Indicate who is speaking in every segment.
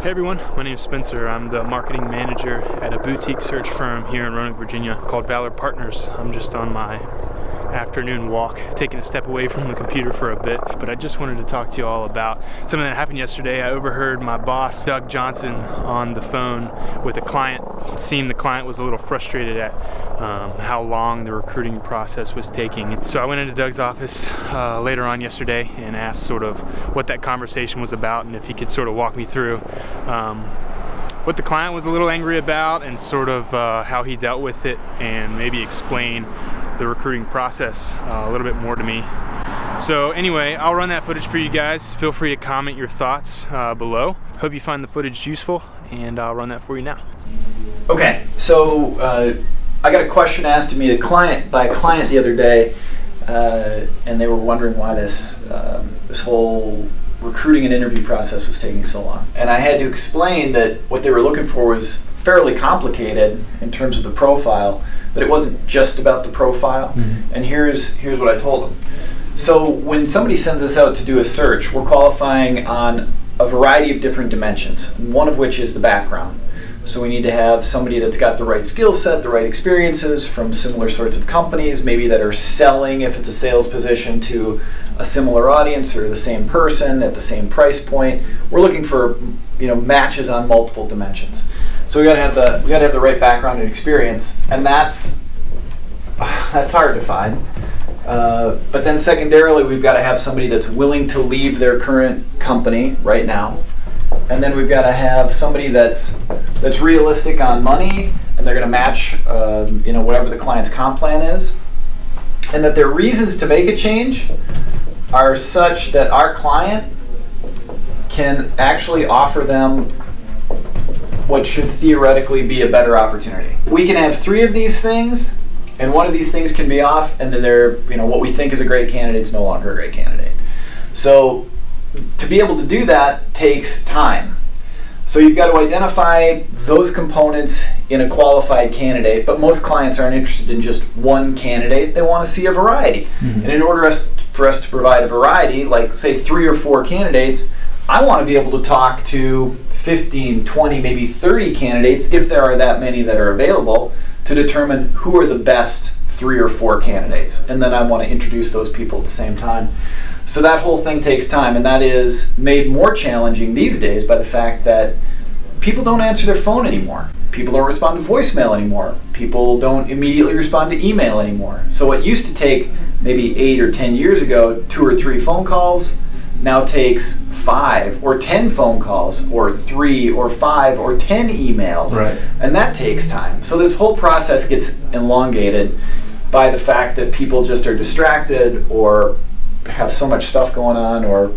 Speaker 1: Hey everyone, my name is Spencer. I'm the marketing manager at a boutique search firm here in Roanoke, Virginia called Valor Partners. I'm just on my afternoon walk, taking a step away from the computer for a bit, but I just wanted to talk to you all about something that happened yesterday. I overheard my boss, Doug Johnson, on the phone with a client. It seemed the client was a little frustrated at how long the recruiting process was taking. So I went into Doug's office later on yesterday and asked sort of what that conversation was about and if he could sort of walk me through what the client was a little angry about and sort of how he dealt with it, and maybe explain the recruiting process a little bit more to me. So anyway, I'll run that footage for you guys. Feel free to comment your thoughts below. Hope you find the footage useful, and I'll run that for you now.
Speaker 2: Okay, so I got a question asked to me by a client the other day, and they were wondering why this whole recruiting and interview process was taking so long. And I had to explain that what they were looking for was fairly complicated in terms of the profile, but it wasn't just about the profile. Mm-hmm. And here's what I told them. So when somebody sends us out to do a search, we're qualifying on a variety of different dimensions, one of which is the background. So we need to have somebody that's got the right skill set, the right experiences from similar sorts of companies, maybe that are selling, if it's a sales position, to a similar audience or the same person at the same price point. We're looking for matches on multiple dimensions. So we got to have the right background and experience, and that's hard to find. But then secondarily, we've got to have somebody that's willing to leave their current company right now. And then we've got to have somebody that's realistic on money, and they're going to match whatever the client's comp plan is, and that their reasons to make a change are such that our client can actually offer them what should theoretically be a better opportunity. We can have three of these things, and one of these things can be off, and then what we think is a great candidate is no longer a great candidate. So to be able to do that takes time. So you've got to identify those components in a qualified candidate, but most clients aren't interested in just one candidate. They want to see a variety. Mm-hmm. And in order for us to provide a variety, like say 3 or 4 candidates, I want to be able to talk to 15, 20, maybe 30 candidates, if there are that many that are available, to determine who are the best 3 or 4 candidates. And then I want to introduce those people at the same time. So that whole thing takes time, and that is made more challenging these days by the fact that people don't answer their phone anymore. People don't respond to voicemail anymore. People don't immediately respond to email anymore. So what used to take maybe 8 or 10 years ago, 2 or 3 phone calls, now takes 5 or 10 phone calls, or 3 or 5 or 10 emails. Right. And that takes time. So this whole process gets elongated by the fact that people just are distracted, or have so much stuff going on, or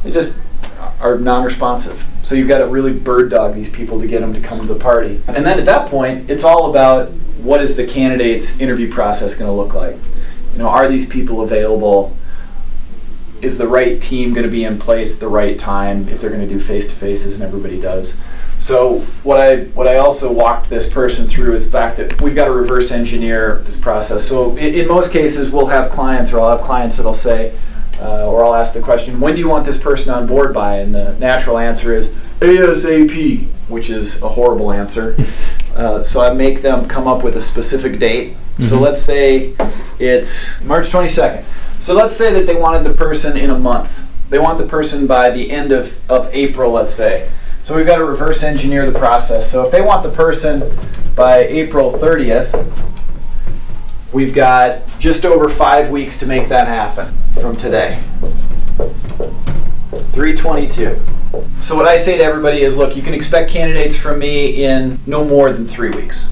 Speaker 2: they just are non-responsive. So you've got to really bird dog these people to get them to come to the party. And then at that point, it's all about what is the candidate's interview process going to look like. Are these people available? Is the right team going to be in place at the right time if they're going to do face-to-faces, and everybody does. So what I also walked this person through is the fact that we've got to reverse engineer this process. So in most cases, I'll have clients that'll say, or I'll ask the question, when do you want this person on board by? And the natural answer is ASAP, which is a horrible answer. So I make them come up with a specific date. Mm-hmm. So let's say it's March 22nd. So let's say that they wanted the person in a month. They want the person by the end of April, let's say. So we've got to reverse engineer the process. So if they want the person by April 30th, we've got just over 5 weeks to make that happen from today. 3/22. So what I say to everybody is, look, you can expect candidates from me in no more than 3 weeks.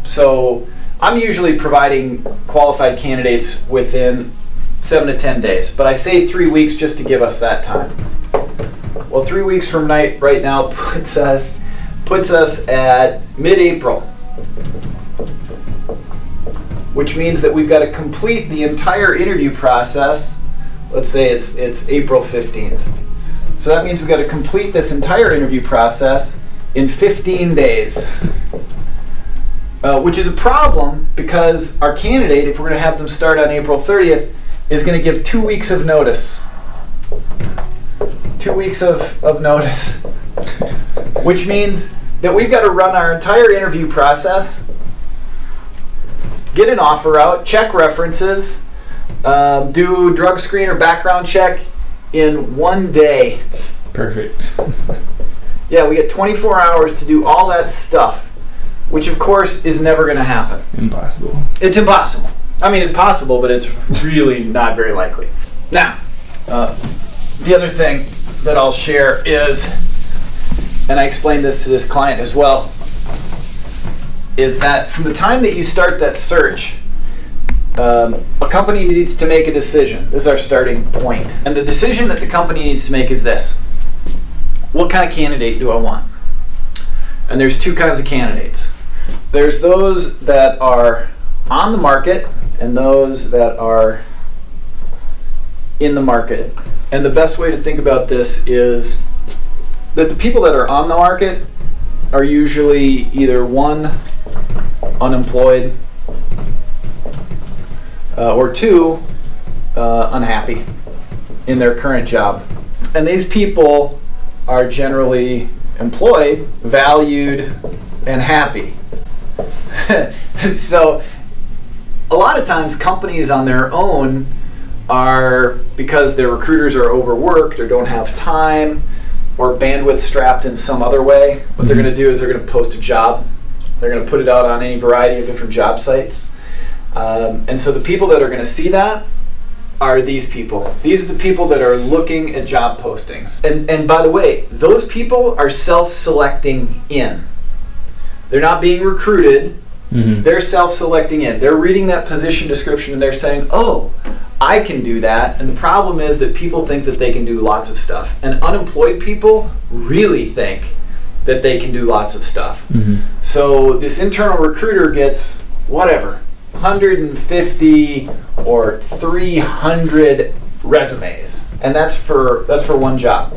Speaker 2: So I'm usually providing qualified candidates within 7 to 10 days, but I say 3 weeks just to give us that time. Well, 3 weeks from right now puts us at mid-April, which means that we've got to complete the entire interview process. Let's say it's April 15th. So that means we've got to complete this entire interview process in 15 days. Which is a problem, because our candidate, if we're going to have them start on April 30th, is going to give 2 weeks of notice. 2 weeks of notice. which means that we've got to run our entire interview process, get an offer out, check references, do drug screen or background check in one day.
Speaker 3: Perfect.
Speaker 2: Yeah, we get 24 hours to do all that stuff, which of course is never going to happen.
Speaker 3: Impossible.
Speaker 2: It's impossible. I mean, it's possible, but it's really not very likely. Now, the other thing that I'll share is, and I explained this to this client as well, is that from the time that you start that search, a company needs to make a decision. This is our starting point. And the decision that the company needs to make is this. What kind of candidate do I want? And there's two kinds of candidates. There's those that are on the market and those that are in the market. And the best way to think about this is that the people that are on the market are usually either one, unemployed, or two, unhappy in their current job. And these people are generally employed, valued, and happy. So a lot of times companies on their own are, because their recruiters are overworked or don't have time or bandwidth strapped in some other way, what they're going to do is they're going to post a job. They're going to put it out on any variety of different job sites. And so the people that are going to see that are these people. These are the people that are looking at job postings. And by the way, those people are self-selecting in. They're not being recruited. They're self-selecting in. They're reading that position description and they're saying, oh, I can do that. And the problem is that people think that they can do lots of stuff. And unemployed people really think that they can do lots of stuff. So this internal recruiter gets whatever, 150 or 300 resumes, and that's for one job.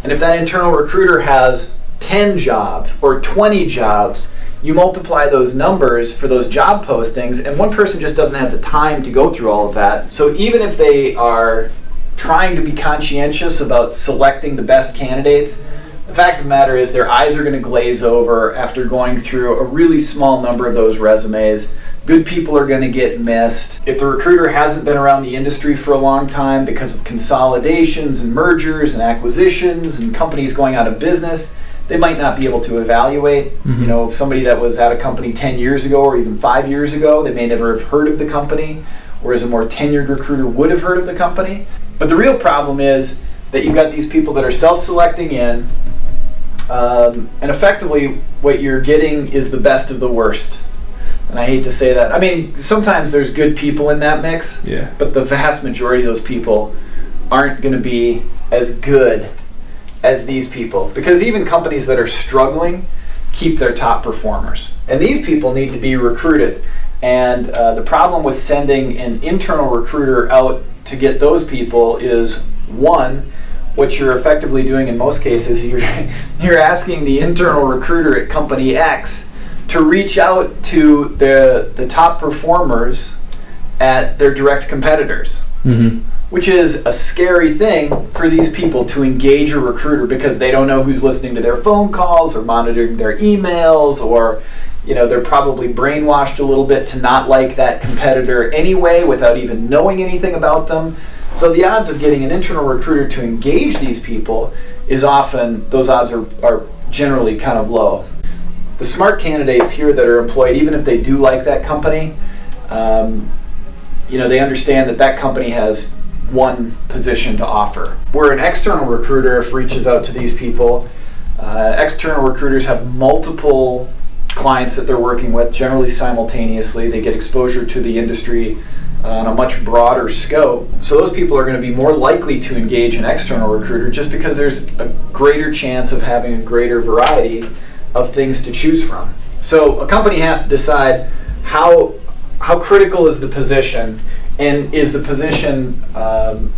Speaker 2: And if that internal recruiter has 10 jobs or 20 jobs, you multiply those numbers for those job postings, and one person just doesn't have the time to go through all of that. So even if they are trying to be conscientious about selecting the best candidates, the fact of the matter is their eyes are going to glaze over after going through a really small number of those resumes. Good people are going to get missed. If the recruiter hasn't been around the industry for a long time because of consolidations and mergers and acquisitions and companies going out of business, they might not be able to evaluate. You know, somebody that was at a company 10 years ago or even 5 years ago, they may never have heard of the company, whereas a more tenured recruiter would have heard of the company. But the real problem is that you've got these people that are self-selecting in, and effectively what you're getting is the best of the worst. And I hate to say that. I mean, sometimes there's good people in that mix, but the vast majority of those people aren't going to be as good as these people, because even companies that are struggling keep their top performers, and these people need to be recruited. And the problem with sending an internal recruiter out to get those people is, one, what you're effectively doing in most cases, you're asking the internal recruiter at company X to reach out to the top performers at their direct competitors. Which is a scary thing for these people to engage a recruiter, because they don't know who's listening to their phone calls or monitoring their emails, or they're probably brainwashed a little bit to not like that competitor anyway without even knowing anything about them. So the odds of getting an internal recruiter to engage these people is often, those odds are generally kind of low. The smart candidates here that are employed, even if they do like that company, they understand that company has one position to offer. Where an external recruiter, if reaches out to these people, external recruiters have multiple clients that they're working with, generally simultaneously. They get exposure to the industry on a much broader scope. So those people are going to be more likely to engage an external recruiter just because there's a greater chance of having a greater variety of things to choose from. So a company has to decide how critical is the position, and is the position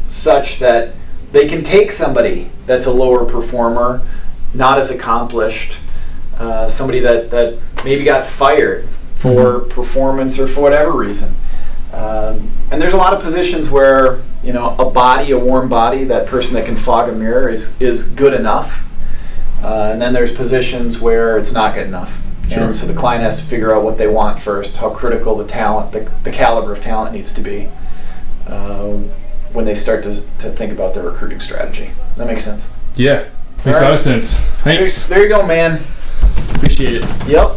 Speaker 2: such that they can take somebody that's a lower performer, not as accomplished, somebody that maybe got fired for performance or for whatever reason. And there's a lot of positions where a warm body, that person that can fog a mirror is good enough. And then there's positions where it's not good enough.
Speaker 1: Sure.
Speaker 2: And so the client has to figure out what they want first, how critical the talent, the caliber of talent needs to be when they start to think about their recruiting strategy. That makes sense?
Speaker 1: Yeah, makes a lot of sense. Thanks.
Speaker 2: There you go, man.
Speaker 1: Appreciate it.
Speaker 2: Yep.